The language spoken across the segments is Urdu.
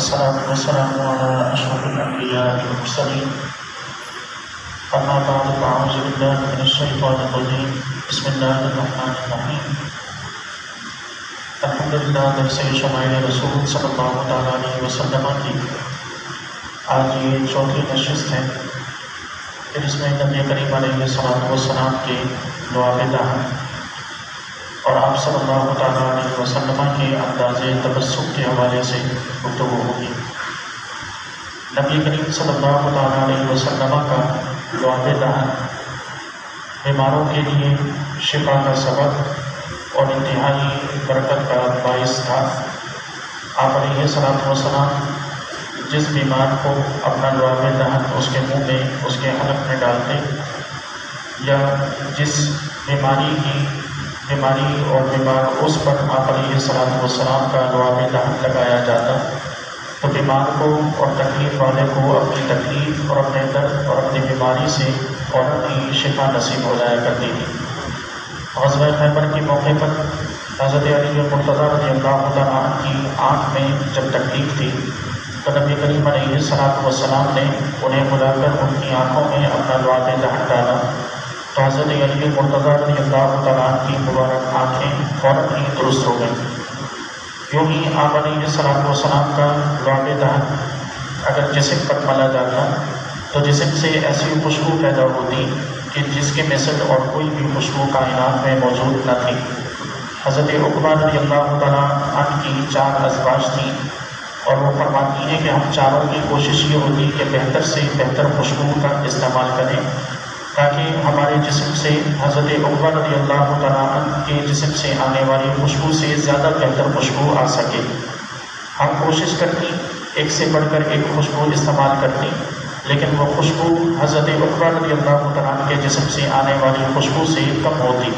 والصلاة والسلام على أشرف الأنبياء والمرسلين أما بعد فأعوذ بالله من الشيطان الرجيم بسم الله الرحمن الرحيم الحمدللہ درس شمائل رسول صلی اللہ علیہ وسلم کی آج یہ چوتھی نشست ہے پھر اس میں نبی کریم علیہ السلام کے دعا دہن اور آپ صلی اللہ تعالیٰ علیہ وسلم کے انداز تبسم کے حوالے سے گفتگو ہوگی۔ نبی کریم صلی اللہ تعالیٰ علیہ وسلم کا دعا دہن بیماروں کے لیے شفا کا سبب اور انتہائی برکت کا باعث تھا۔ آپ علیہ السلام جس بیمار کو اپنا دعا دہن اس کے منہ میں اس کے حلق میں ڈالتے یا جس بیماری اور بیمار اس پر آپ علیہ السلام کا دعا دہن لگایا جاتا تو بیمار کو اور تکلیف والے کو اپنی تکلیف اور اپنے درد اور اپنی بیماری سے فوراً ہی شفا نصیب ہو جایا کرتی تھی۔ غزوہ خیبر کے موقع پر حضرت علی مرتضیٰ رضی اللہ تعالیٰ عنہ کی آنکھ میں جب تکلیف تھی تو نبی کریم علیہ السلام نے انہیں بلا کر ان کی آنکھوں میں اپنا دعا دہن ڈالا تو حضرت علی مرتضیٰ رضی اللہ تعالیٰ عنہ کی مبارک آنکھیں فوراً ہی درست ہو گئیں۔ یوں ہی آپ علیہ السلام کا دعا دہن اگر جسم پر ملا جاتا تو جسم سے ایسی خوشبو پیدا ہوتی کہ جس کے مثل اور کوئی بھی خوشبو کائنات میں موجود نہ تھی۔ حضرت عقبہ رضی اللہ تعالیٰ عنہ کی 4 ازواج تھیں اور وہ فرماتی ہیں کہ ہم چاروں کی کوشش یہ ہوتی کہ بہتر سے بہتر خوشبو کا استعمال کریں تاکہ ہمارے جسم سے حضرت عقبہ رضی اللہ تعالیٰ عنہ کے جسم سے آنے والی خوشبو سے زیادہ بہتر خوشبو آ سکے۔ ہم کوشش کرتی ایک سے بڑھ کر ایک خوشبو استعمال کرتی لیکن وہ خوشبو حضرت عقبہ رضی اللہ تعالیٰ عنہ کے جسم سے آنے والی خوشبو سے کم ہوتی۔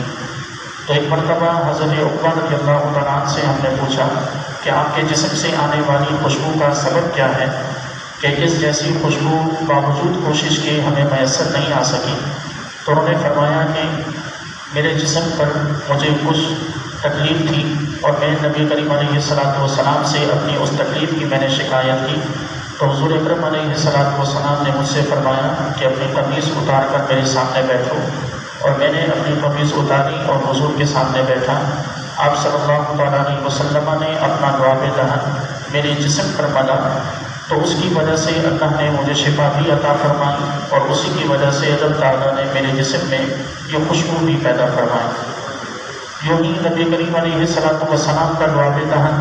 تو ایک مرتبہ حضرت عقبہ رضی اللہ تعالیٰ عنہ سے ہم نے پوچھا کہ آپ کے جسم سے آنے والی خوشبو کا سبب کیا ہے کہ اس جیسی خوشبو باوجود کوشش کے ہمیں میسر نہیں آ سکی؟ تو انہوں نے فرمایا کہ میرے جسم پر مجھے کچھ تکلیف تھی اور میں نبی کریم علیہ السلام سے اپنی اس تکلیف کی میں نے شکایت کی تو حضور اکرم علیہ السلام نے مجھ سے فرمایا کہ اپنی قمیص اتار کر میرے سامنے بیٹھو، اور میں نے اپنی قمیص اتاری اور حضور کے سامنے بیٹھا۔ آپ صلی اللہ تعالیٰ علیہ وسلم نے اپنا دعا دہن میرے جسم پر ملا تو اس کی وجہ سے اللہ نے مجھے شفا بھی عطا فرمائی اور اسی کی وجہ سے اللہ تعالیٰ نے میرے جسم میں یہ خوشبو بھی پیدا فرمائی۔ یوں ہی نبی کریم علیہ السلام کا دعا دہن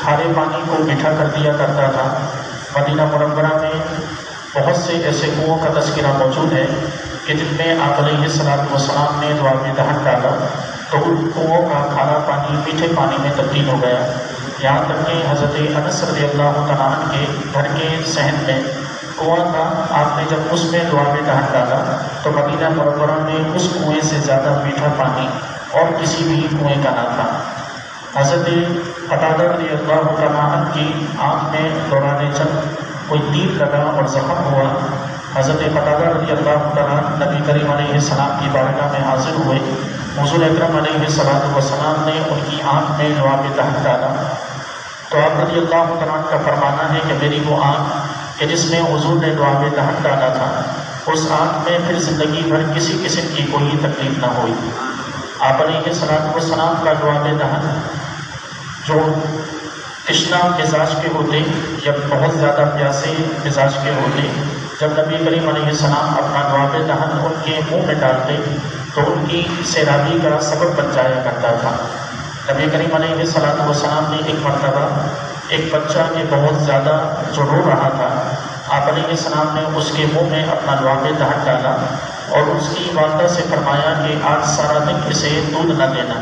کھارے پانی کو میٹھا کر دیا کرتا تھا۔ مدینہ منورہ میں بہت سے ایسے کنوؤں کا تذکرہ موجود ہے کہ جن میں آپ علیہ السلام نے دعا دہن ڈالا تو ان کنوؤں کا کھارا پانی میٹھے پانی میں تبدیل ہو گیا، یہاں تک کہ حضرت انس رضی اللہ تعالیٰ عنہ کے گھر کے صحن میں کنواں تھا۔ آپ نے جب اس میں دعا دہن ڈالا تو مدینہ منورہ میں اس کنویں سے زیادہ میٹھا پانی اور کسی بھی کنویں کا نہ تھا۔ حضرت قتادہ رضی اللہ تعالیٰ عنہ کی آنکھ میں دوران جنگ کوئی تیر لگا اور زخم ہوا۔ حضرت قتادہ رضی اللہ تعالیٰ نبی کریم علیہ السلام کی بارگاہ میں حاضر ہوئے۔ حضور اکرم علیہ السلام نے ان کی آنکھ میں دعا دہن ڈالا تو آپ رضی اللہ تعالیٰ کا فرمانا ہے کہ میری وہ آنکھ کہ جس میں حضور نے دعا دہن ڈالا تھا اس آنکھ میں پھر زندگی بھر کسی قسم کی کوئی تکلیف نہ ہوئی۔ آپ علیہ السلام کا دعا دہن جو تشنا مزاج کے ہوتے یا بہت زیادہ پیاسے مزاج کے ہوتے، جب نبی کریم علیہ السلام اپنا دعا دہن ان کے منہ میں ڈالتے تو ان کی سیرابی کا سبب بن جایا کرتا تھا۔ نبی کریم علیہ السلام نے ایک مرتبہ ایک بچہ کے بہت زیادہ جو رو رہا تھا، آپ علیہ السلام نے اس کے منہ میں اپنا دعا دہن ڈالا اور اس کی والدہ سے فرمایا کہ آج سارا دن اسے دودھ نہ دینا،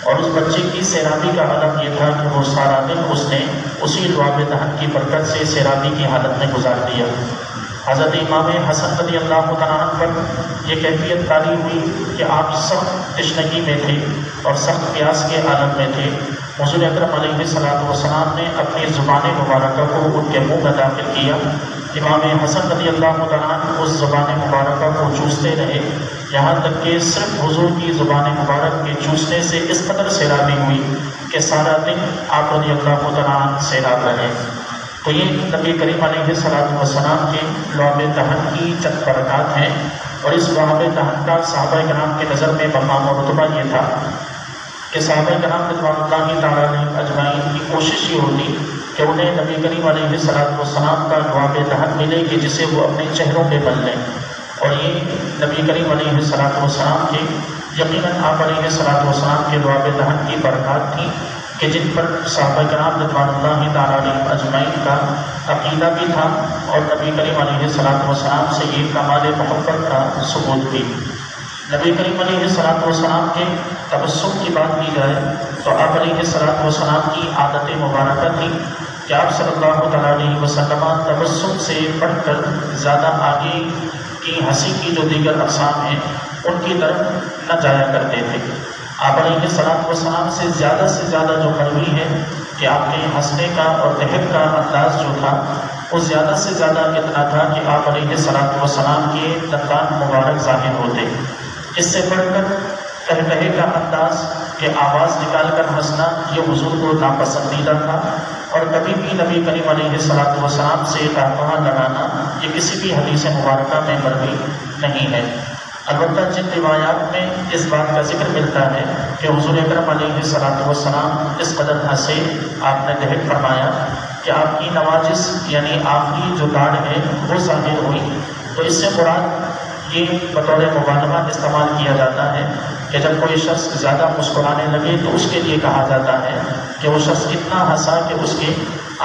اور اس بچے کی سیرابی کا عالم یہ تھا کہ وہ سارا دن اس نے اسی دعا دہن کی برکت سے سیرابی کی حالت میں گزار دیا۔ حضرت امام حسن رضی اللہ تعالیٰ عنہ پر یہ کیفیت طاری ہوئی کہ آپ سخت تشنگی میں تھے اور سخت پیاس کے عالم میں تھے۔ حضور اکرم علیہ السلام نے اپنی زبان مبارکہ کو ان کے منہ میں داخل کیا۔ امام حسن رضی اللہ تعالیٰ عنہ اس زبان مبارکہ کو چوستے رہے یہاں تک کہ صرف حضور کی زبان مبارک کے چوسنے سے اس قدر سیرابی ہوئی کہ سارا دن آپ رضی اللہ تعالیٰ عنہ سیراب رہے۔ تو یہ نبی کریم علیہ السلام کے لعاب دہن کی چند برکات ہیں، اور اس لعاب دہن کا صحابہ کرام کی نظر میں مقام و رتبہ یہ تھا کہ صحابہ کرام رضوان اللہ تعالیٰ علیہم اجمعین کی کوشش یہ ہوتی کہ انہیں نبی کریم علیہ السلام کا لعاب دہن ملے کہ جسے وہ اپنے چہروں پہ بن لیں، اور یہ نبی کریم علیہ السلام کے یقیناً آپ علیہ السلام کے لعاب دہن کی برکات تھی کہ جن پر صحابہ کرام رضوان اللہ تعالیٰ علیہم اجمعین کا عقیدہ بھی تھا، اور نبی کریم علیہ السلام سے یہ کمال محبت کا ثبوت بھی۔ نبی کریم علیہ السلام کے تبسم کی بات کی جائے تو آپ علیہ السلام کی عادت مبارکہ تھی کہ آپ صلی اللہ تعالیٰ علیہ وسلم تبسم سے بڑھ کر زیادہ آگے کی ہنسی کی جو دیگر اقسام ہیں ان کی طرف نہ جایا کرتے تھے۔ آپ علیہ السلام سے زیادہ جو مروی ہے کہ آپ کے ہنسنے کا اور ضحک کا انداز جو تھا وہ زیادہ سے زیادہ اتنا تھا کہ آپ علیہ السلام کے دندان مبارک ظاہر ہوتے۔ اس سے بڑھ کر قہقہے کا انداز کہ آواز نکال کر ہنسنا یہ حضور کو ناپسندیدہ تھا، اور کبھی بھی نبی کریم علیہ السلام سے قہقہہ لگانا یہ کسی بھی حدیث مبارکہ میں مروی نہیں ہے۔ البتہ جن روایات میں اس بات کا ذکر ملتا ہے کہ حضور اکرم علیہ السلام اس قدر ہنسے، آپ نے ضحک فرمایا کہ آپ کی نواجس یعنی آپ کی جو داڑھ ہے وہ ظاہر ہوئی، تو اس سے مراد یہ بطور مبالغہ استعمال کیا جاتا ہے کہ جب کوئی شخص زیادہ مسکرانے لگے تو اس کے لیے کہا جاتا ہے کہ وہ شخص اتنا ہنسا کہ اس کے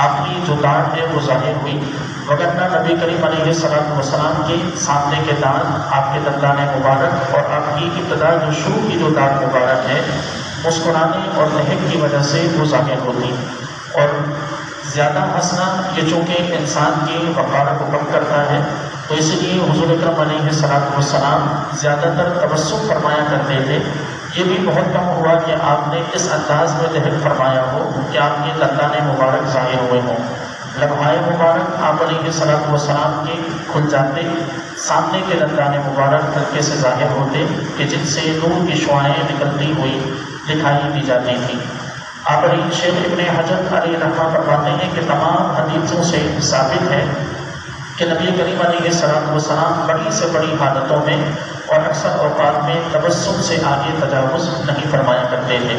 آخری جو داڑھ ہے وہ ظاہر ہوئی، وگرنہ نبی کریم علیہ السلام کے سامنے کے دانت، آپ کے دندان مبارک اور آپ کی ابتدا جو شروع کی جو داڑھ مبارک ہے مسکرانے اور ضحک کی وجہ سے وہ ظاہر ہوتی، اور زیادہ ہنسنا یہ چونکہ انسان کی وقار کو کم کرتا ہے تو اس لیے حضور اکرم علیہ السلام زیادہ تر تبسم فرمایا کرتے تھے۔ یہ بھی بہت کم ہوا کہ آپ نے اس انداز میں ضحک فرمایا ہو کہ آپ کے دندان مبارک ظاہر ہوئے ہوں۔ لمحۂ مبارک آپ علیہ السلام کے کھل جاتے، سامنے کے دندان مبارک ہلکے سے ظاہر ہوتے کہ جن سے نور کی شعاعیں نکلتی ہوئی دکھائی دی جاتی تھیں۔ آپ علیہ شیخ ابن حجر علیہ رحمہ فرماتے ہیں کہ تمام حدیثوں سے ثابت ہے کہ نبی کریم علیہ السلام بڑی سے بڑی حالتوں میں اور اکثر اوقات میں تبسم سے آگے تجاوز نہیں فرمایا کرتے تھے،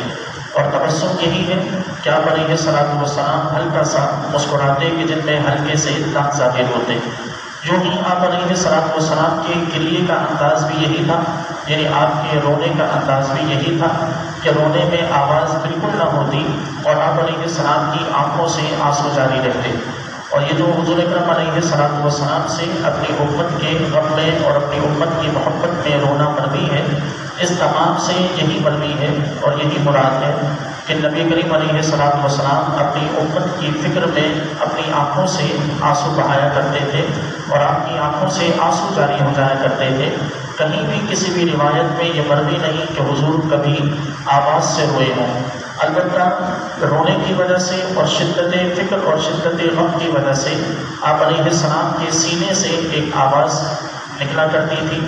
اور تبسم یہی ہے کہ آپ علیہ السلام ہلکا سا مسکراتے کہ جن میں ہلکے سے دانت ظاہر ہوتے۔ یوں ہی آپ علیہ السلام کے گریے کا انداز بھی یہی تھا، یعنی آپ کے رونے کا انداز بھی یہی تھا کہ رونے میں آواز بالکل نہ ہوتی، اور آپ علیہ السلام کی آنکھوں سے آنسو جاری رہتے۔ اور یہ جو حضور اکرم علیہ السلام سے اپنی امت کے غم میں اور اپنی امت کی محبت میں رونا مروی ہے، اس تمام سے یہی مروی ہے اور یہی مراد ہے کہ نبی کریم علیہ السلام اپنی امت کی فکر میں اپنی آنکھوں سے آنسو بہایا کرتے تھے، اور آپ کی آنکھوں سے آنسو جاری ہو جایا کرتے تھے۔ کہیں بھی کسی بھی روایت میں یہ مروی نہیں کہ حضور کبھی آواز سے روئے ہوں، البتہ رونے کی وجہ سے اور شدت فکر اور شدت غم کی وجہ سے آپ علیہ السلام کے سینے سے ایک آواز نکلا کرتی تھی،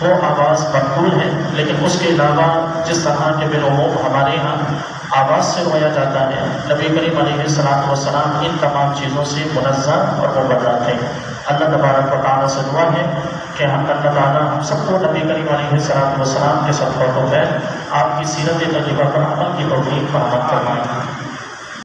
وہ آواز مقبول ہے، لیکن اس کے علاوہ جس طرح کے بالعموم ہمارے ہاں آواز سے رویا جاتا ہے، نبی کریم علیہ السلام ان تمام چیزوں سے منزہ اور مبرہ تھے۔ اللہ تبارک و تعالیٰ سے دعا ہے کہ اللہ تعالیٰ ہم سب کو نبی کریم علیہ السلام کے صدقہ و خیر آپ کی سیرت طیبہ پر عمل کی توفیق فراہم فرمائیں۔